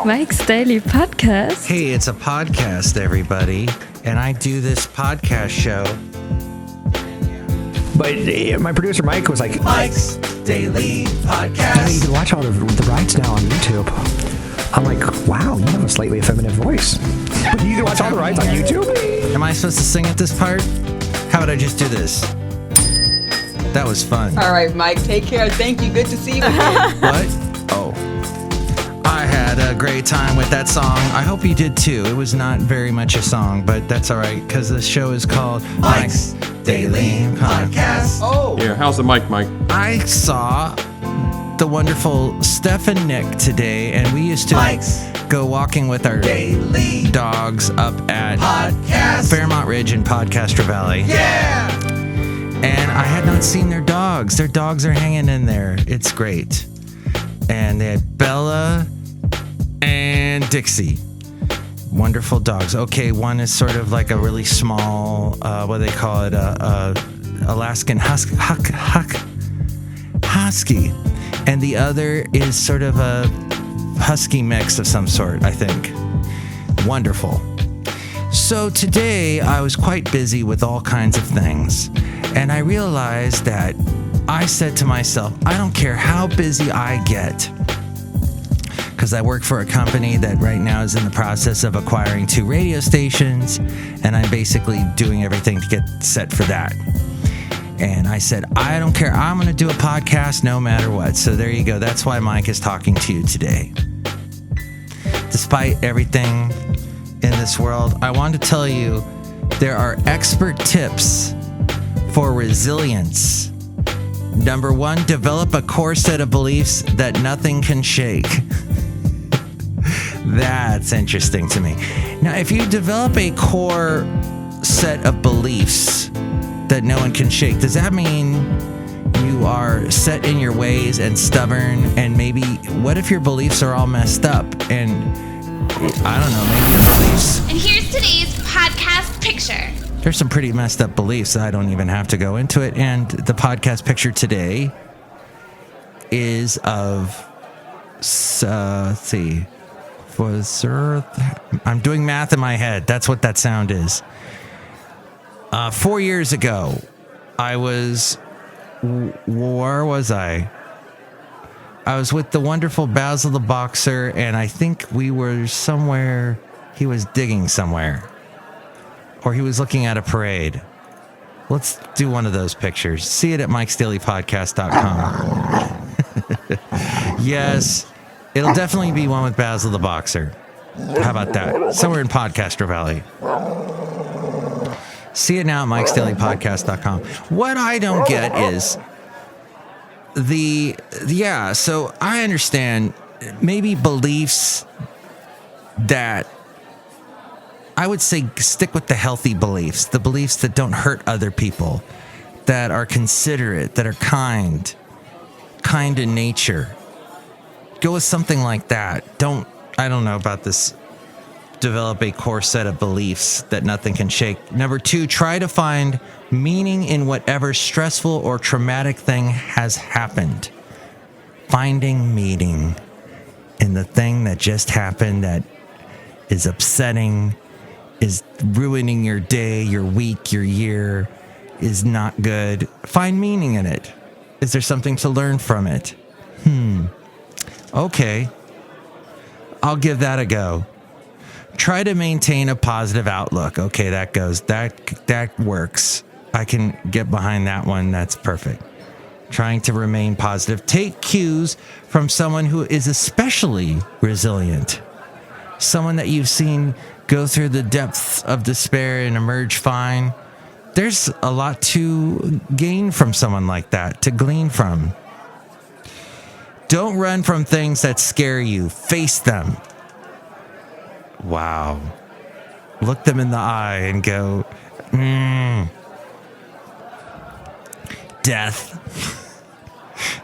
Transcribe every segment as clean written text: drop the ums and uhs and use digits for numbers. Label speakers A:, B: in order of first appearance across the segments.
A: Mike's Daily Podcast.
B: Hey, it's a podcast, everybody, and I do this podcast show.
C: But my producer Mike was like,
B: Mike's Daily Podcast.
C: You can watch all the rides now on YouTube. I'm like, wow, you have a slightly effeminate voice. But you can watch all the rides on YouTube?
B: Am I supposed to sing at this part? How about I just do this? That was fun.
D: All right, Mike, take care. Thank you. Good to see you again.
B: What? Oh. I had a great time with that song. I hope you did too. It was not very much a song, but that's all right, because the show is called Mike's Daily Podcast.
D: Oh.
E: Yeah, how's the mic, Mike?
B: I saw the wonderful Steph and Nick today, and we used to go walking with our dogs up at Fairmont Ridge in Podcaster Valley.
D: Yeah.
B: And I had not seen their dogs. Their dogs are hanging in there. It's great. And they had Bella and Dixie. Wonderful dogs. Okay, one is sort of like a really small, what do they call it? Alaskan husky. And the other is sort of a husky mix of some sort, I think. Wonderful. So today I was quite busy with all kinds of things. And I realized that I said to myself, I don't care how busy I get, because I work for a company that right now is in the process of acquiring 2 radio stations, and I'm basically doing everything to get set for that. And I said, I don't care. I'm going to do a podcast no matter what. So there you go. That's why Mike is talking to you today. Despite everything in this world, I want to tell you there are expert tips for resilience. Number 1, develop a core set of beliefs that nothing can shake. That's interesting to me. Now, if you develop a core set of beliefs that no one can shake, does that mean you are set in your ways and stubborn? And maybe, what if your beliefs are all messed up? And I don't know, maybe your beliefs.
F: And here's today's podcast picture.
B: There's some pretty messed up beliefs. I don't even have to go into it. And the podcast picture today is of, let's see, I'm doing math in my head. That's what that sound is. 4 years ago, where was I? I was with the wonderful Basil the Boxer, and I think we were somewhere, he was digging somewhere. Or he was looking at a parade. Let's do one of those pictures. See it at mikesdailypodcast.com. Yes, it'll definitely be one with Basil the Boxer. How about that? Somewhere in Podcaster Valley. See it now at mikesdailypodcast.com. What I don't get is so I understand maybe beliefs that I would say stick with the healthy beliefs, the beliefs that don't hurt other people, that are considerate, that are kind in nature. Go with something like that. I don't know about this. Develop a core set of beliefs that nothing can shake. Number 2, try to find meaning in whatever stressful or traumatic thing has happened. Finding meaning in the thing that just happened that is upsetting, is ruining your day, your week, your year, is not good. Find meaning in it. Is there something to learn from it? Okay. I'll give that a go. Try to maintain a positive outlook. Okay, that goes. That works. I can get behind that one. That's perfect. Trying to remain positive. Take cues from someone who is especially resilient. Someone that you've seen go through the depths of despair and emerge fine. There's a lot to gain from someone like that, to glean from. Don't run from things that scare you. Face them. Wow. Look them in the eye and go, death.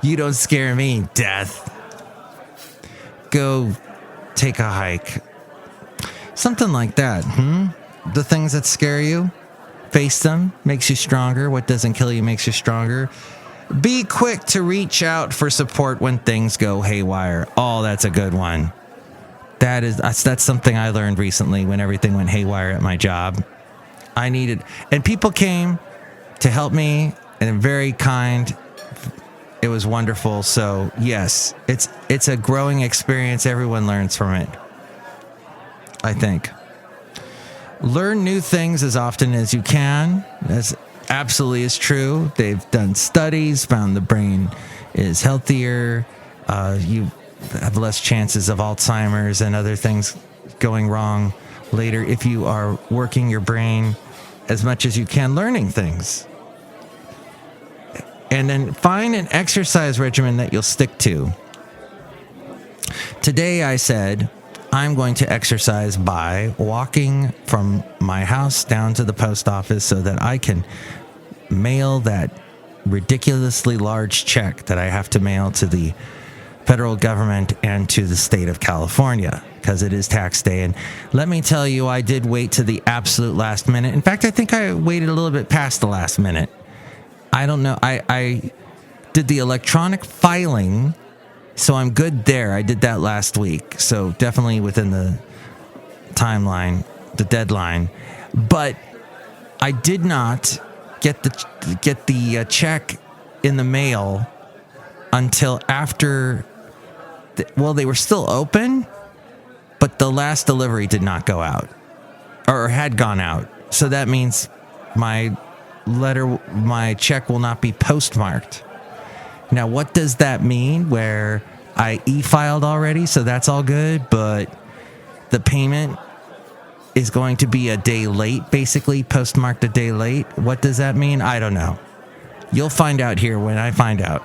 B: You don't scare me, death. Go take a hike. Something like that, The things that scare you, Face them makes you stronger. What doesn't kill you makes you stronger. Be quick to reach out for support when things go haywire. Oh, that's a good one. That's something I learned recently when everything went haywire at my job. And people came to help me, and very kind. It was wonderful. So yes, it's a growing experience. Everyone learns from it, I think. Learn new things as often as you can. That's absolutely is true. They've done studies, found the brain is healthier. You have less chances of Alzheimer's and other things going wrong later if you are working your brain as much as you can, learning things. And then find an exercise regimen that you'll stick to. Today I said, I'm going to exercise by walking from my house down to the post office so that I can mail that ridiculously large check that I have to mail to the federal government and to the state of California, because it is tax day. And let me tell you, I did wait to the absolute last minute. In fact, I think I waited a little bit past the last minute. I don't know. I did the electronic filing, so I'm good there. I did that last week, so definitely within the timeline, the deadline. But I did not get the check in the mail until after. They were still open, but the last delivery did not go out, or had gone out. So that means my check will not be postmarked. Now, what does that mean? Where I e-filed already, so that's all good, but the payment is going to be a day late, basically postmarked a day late. What does that mean? I don't know. You'll find out here when I find out.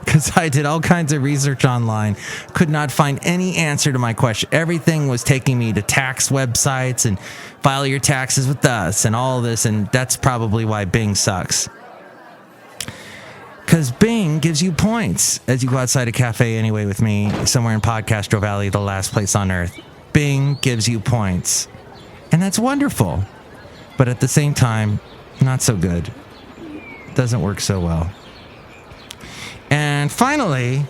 B: Because I did all kinds of research online, could not find any answer to my question. Everything was taking me to tax websites and file your taxes with us and all this, and that's probably why Bing sucks. Because Bing gives you points as you go outside a cafe anyway with me, somewhere in Podcastro Valley, the last place on earth. Bing gives you points. And that's wonderful. But at the same time, not so good. Doesn't work so well. And finally,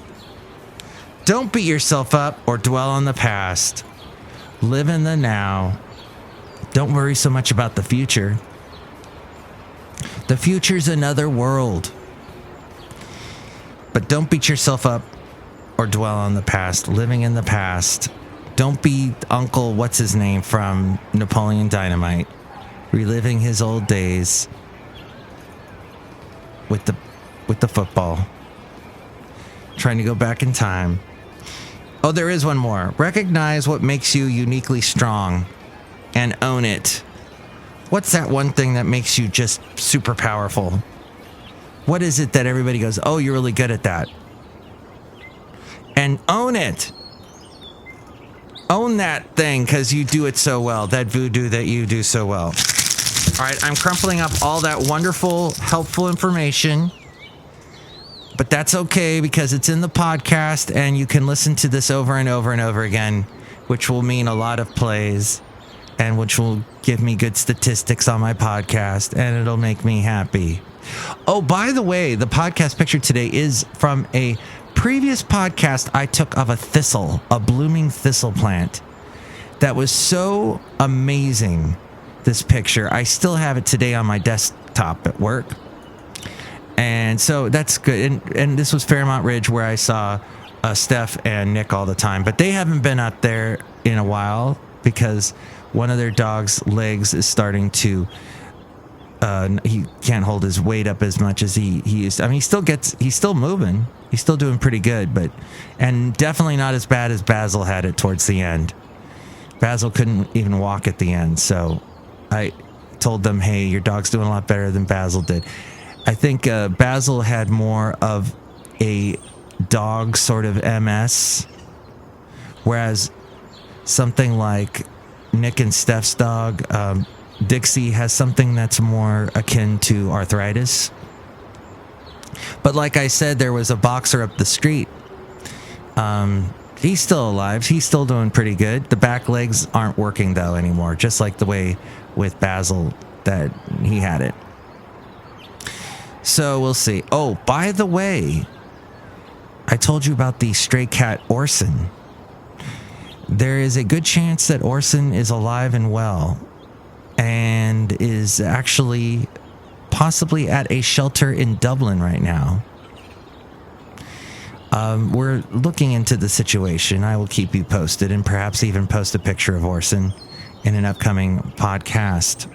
B: don't beat yourself up or dwell on the past. Live in the now. Don't worry so much about the future. The future's another world. But don't beat yourself up or dwell on the past. Living in the past. Don't be Uncle What's-His-Name from Napoleon Dynamite. Reliving his old days with the football. Trying to go back in time. Oh, there is one more. Recognize what makes you uniquely strong and own it. What's that one thing that makes you just super powerful? What is it that everybody goes, oh, you're really good at that? And own it. Own that thing, because you do it so well. That voodoo that you do so well. All right, I'm crumpling up all that wonderful, helpful information. But that's okay, because it's in the podcast and you can listen to this over and over and over again, which will mean a lot of plays and which will give me good statistics on my podcast, and it'll make me happy. Oh, by the way, the podcast picture today is from a previous podcast I took of a thistle, a blooming thistle plant. That was so amazing, this picture. I still have it today on my desktop at work. And so that's good. And this was Fairmont Ridge, where I saw Steph and Nick all the time. But they haven't been up there in a while because one of their dog's legs is starting to... he can't hold his weight up as much as he used. I mean, he's still moving. He's still doing pretty good, and definitely not as bad as Basil had it towards the end. Basil couldn't even walk at the end. So I told them, hey, your dog's doing a lot better than Basil did. I think Basil had more of a dog sort of MS, whereas something like Nick and Steph's dog, Dixie, has something that's more akin to arthritis. But like I said, there was a boxer up the street. He's still alive. He's still doing pretty good. The back legs aren't working, though, anymore, just like the way with Basil that he had it. So we'll see. Oh, by the way, I told you about the stray cat Orson. There is a good chance that Orson is alive and well and is actually possibly at a shelter in Dublin right now. We're looking into the situation. I will keep you posted and perhaps even post a picture of Orson in an upcoming podcast.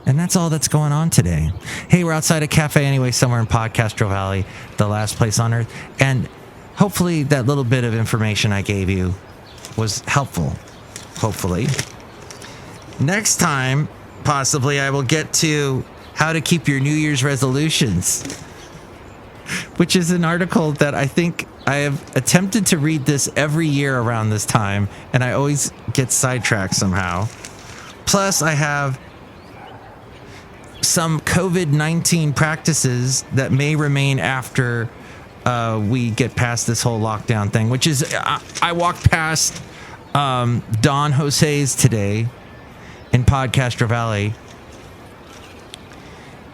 B: And that's all that's going on today. Hey, we're outside a cafe anyway, somewhere in Podcastro Valley, the last place on earth. And hopefully that little bit of information I gave you was helpful. Hopefully. Next time, possibly, I will get to how to keep your New Year's resolutions, which is an article that I think I have attempted to read this every year around this time, and I always get sidetracked somehow. Plus, I have some COVID-19 practices that may remain after we get past this whole lockdown thing, which is, I walked past Don Jose's today in Podcastro Valley,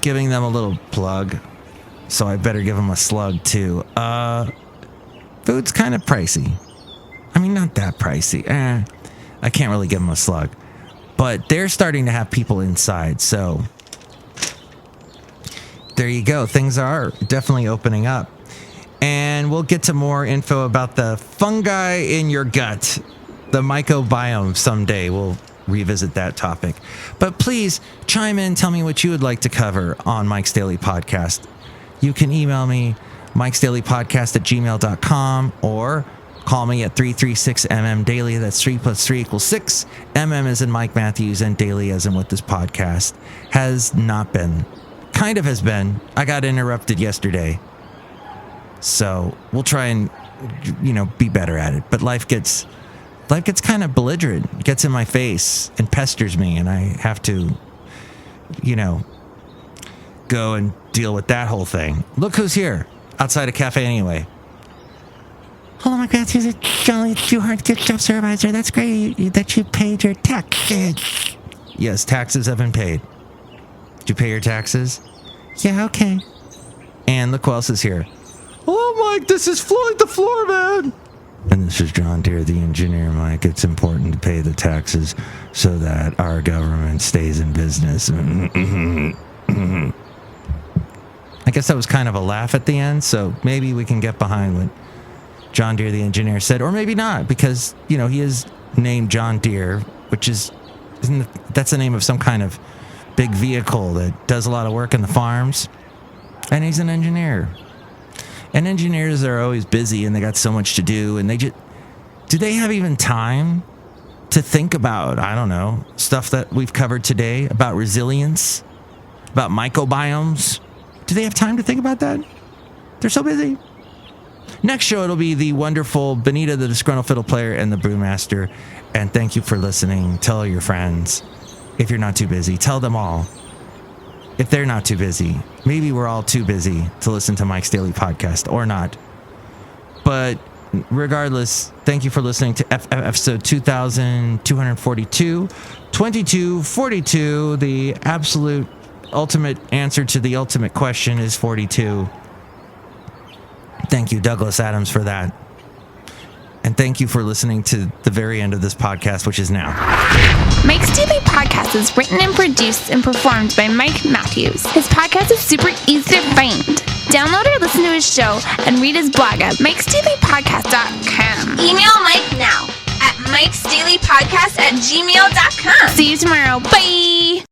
B: giving them a little plug, so I better give them a slug too. Food's kind of pricey. I mean, not that pricey. I can't really give them a slug, but they're starting to have people inside, so there you go. Things are definitely opening up. And we'll get to more info about the fungi in your gut, the mycobiome, someday. We'll revisit that topic. But please chime in, tell me what you would like to cover on Mike's Daily Podcast. You can email me, mikesdailypodcast@gmail.com, or call me at 336-MM Daily. That's 3 + 3 = 6. MM as in Mike Matthews, and Daily as in what this podcast has not been. Kind of has been. I got interrupted yesterday. So we'll try and, be better at it. But life gets kind of belligerent, gets in my face and pesters me, and I have to, go and deal with that whole thing. Look who's here outside a cafe anyway. Hello, Mike Matthews, it's Chely Shoehart, gift shop supervisor. That's great that you paid your taxes. Yes, taxes have been paid. Did you pay your taxes? Yeah, okay. And look who else is here. Hello, Mike, this is Floyd the Floorman. And this is John Deere, the engineer, Mike. It's important to pay the taxes so that our government stays in business. I guess that was kind of a laugh at the end, so maybe we can get behind what John Deere, the engineer, said. Or maybe not, because, he is named John Deere, which that's the name of some kind of big vehicle that does a lot of work in the farms. And he's an engineer. And engineers are always busy, and they got so much to do, and do they have even time to think about, I don't know, stuff that we've covered today, about resilience, about mycobiomes? Do they have time to think about that? They're so busy. Next show, it'll be the wonderful Benita, the Disgruntled Fiddle Player, and the Brewmaster. And thank you for listening. Tell all your friends. If you're not too busy, tell them all. If they're not too busy, maybe we're all too busy to listen to Mike's Daily Podcast, or not. But regardless, thank you for listening to episode 2242. 2242, the absolute ultimate answer to the ultimate question is 42. Thank you, Douglas Adams, for that. And thank you for listening to the very end of this podcast, which is now.
F: Mike's Daily Podcast is written and produced and performed by Mike Matthews. His podcast is super easy to find. Download or listen to his show and read his blog at mikesdailypodcast.com. Email Mike now at mikesdailypodcast@gmail.com. See you tomorrow. Bye!